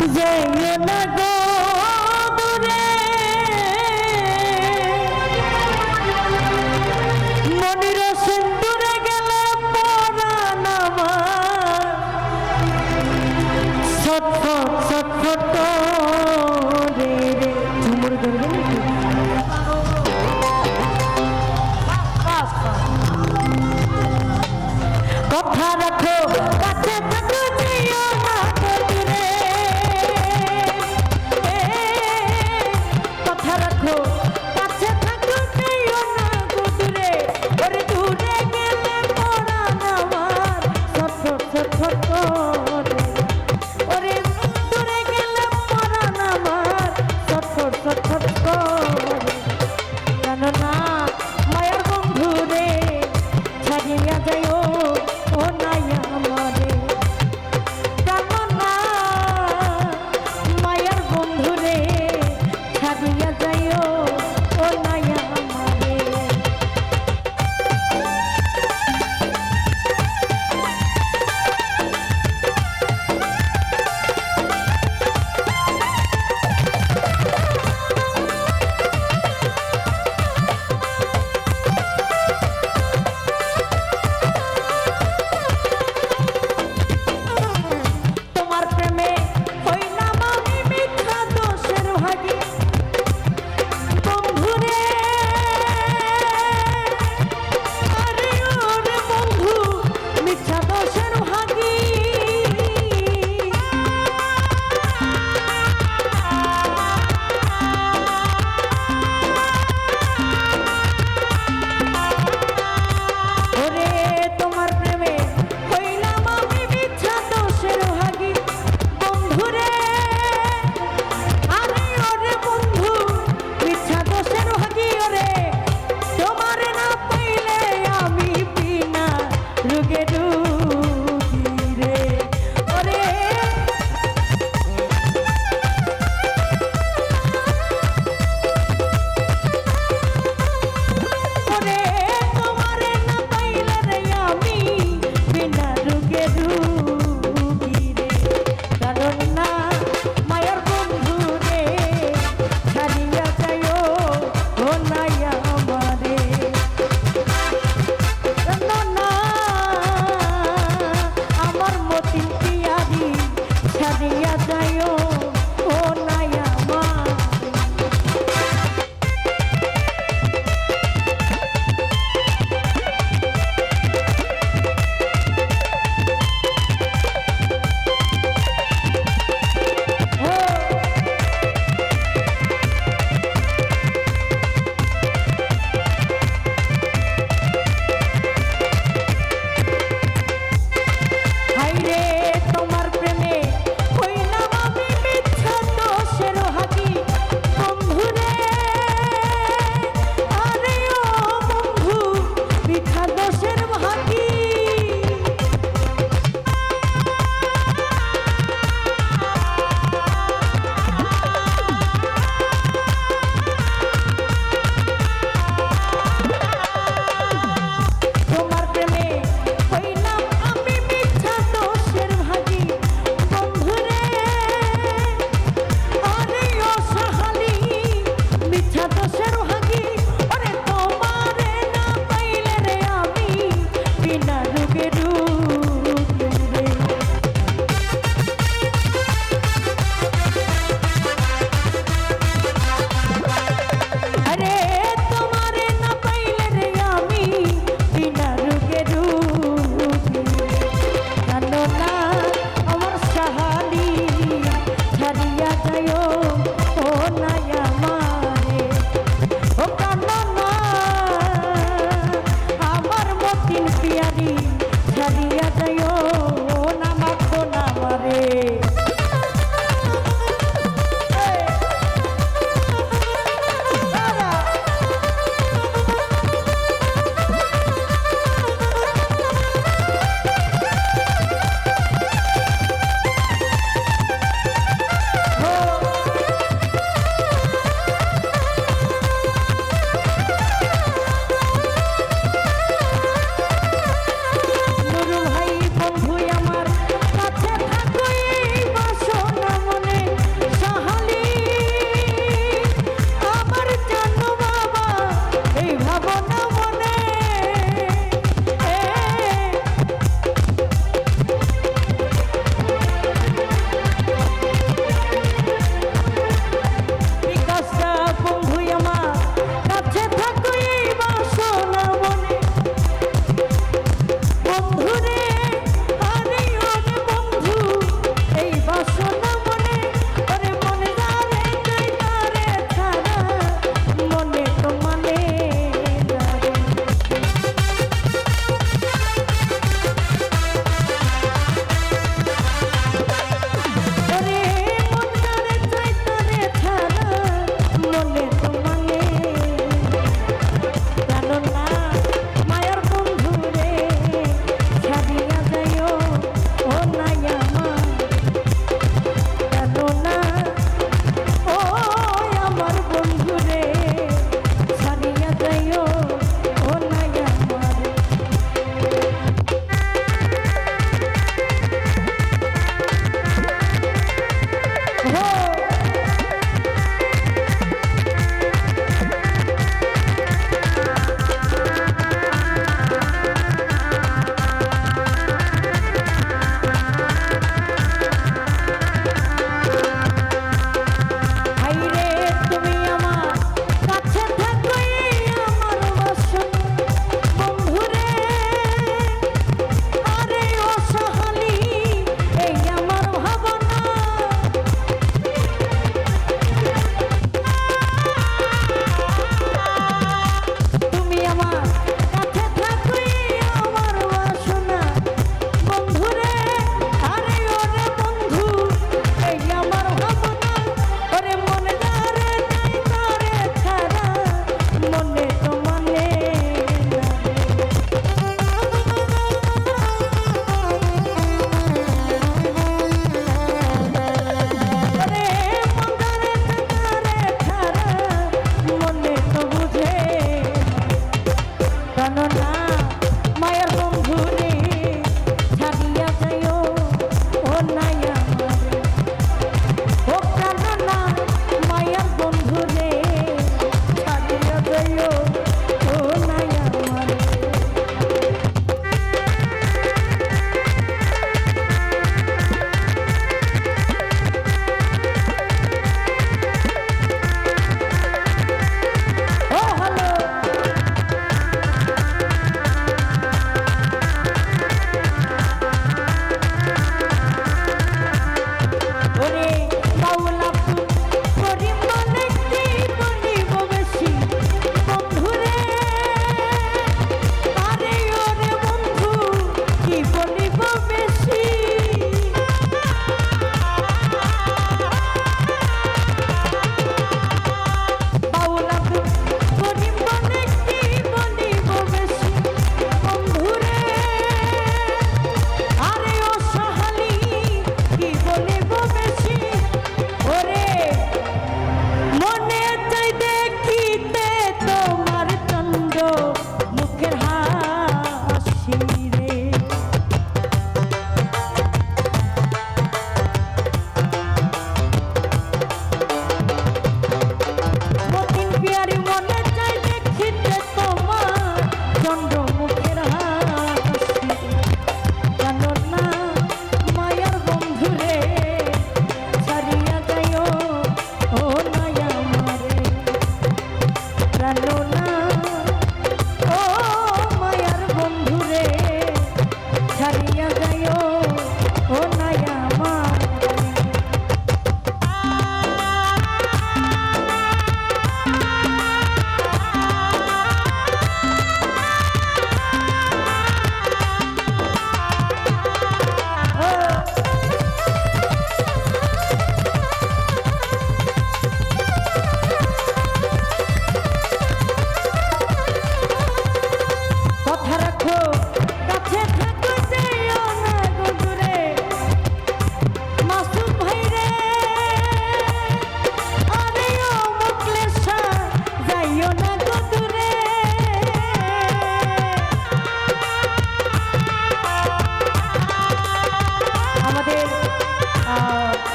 যাইও না গো দূরে মনির সিন্দুরে গেলে পরাণ আমার ছটফট ছটফট করে রে ঝুমুর ধরবে কথা রাখো কাছে থাকো যেও না দূরে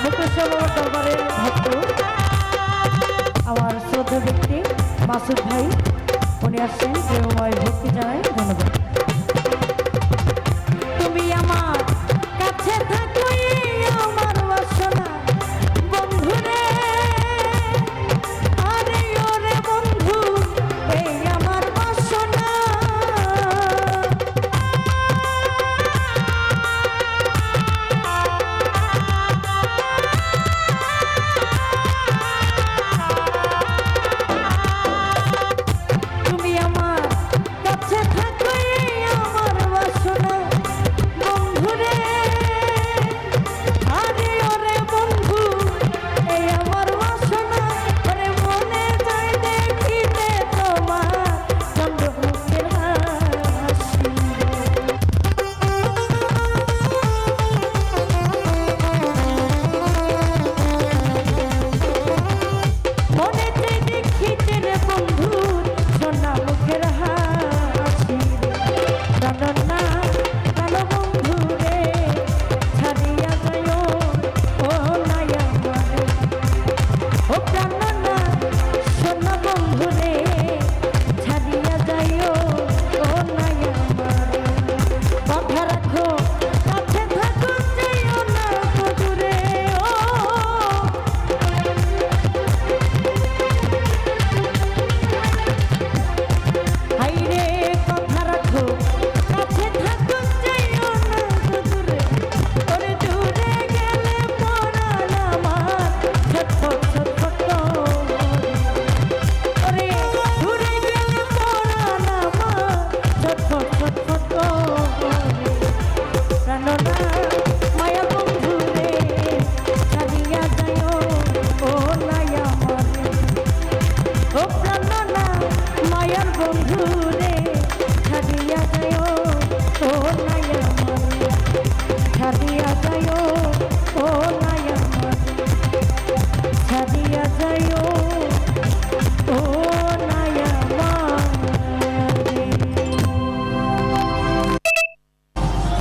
মুকেশ্বর বাবার দরবারের ভক্ত আমার শ্রদ্ধা ব্যক্তি মাসুদ ভাই, উনি আসছেন প্রেমময় ভক্তি জানাই, ধন্যবাদ। তুমি আমার কাছে থাকোই আমার বাসনা বন্ধুরে, আরে ওরে বন্ধু এই আমার বাসনা। তুমি আমার কাছে থাকোই আমার বাসনা বন্ধুরে, আরে ওরে বন্ধু এই আমার বাসনা। ওরে মনে যায় দেখিতে তোমার চন্দ্রমুখের হাসি। মনে যায় দেখিতে রে বন্ধুর সোনা মুখের হাসি। জানো না কেন বন্ধু রে ছাড়িয়া যায় ও নাই আমারে, ও জানো না সোনা বন্ধু রে ছাড়িয়া যায় ও নাই আমারে। কথা রাখো কাছে থাকো যাইও না দূরে, ও হাইরে কথা রাখো কাছে থাকো যাইও না দূরে, ওরে দূরে গেলে পরাণ আমার ছটফট ছটফট করে। ওরে দূরে গেলে পরাণ আমার ছটফট ছটফট করে। প্রাণনা মায়া বন্ধু রে ছাড়িয়া যাইও ও নাই আমারে, ও প্রাণনা মায়ার বন্ধু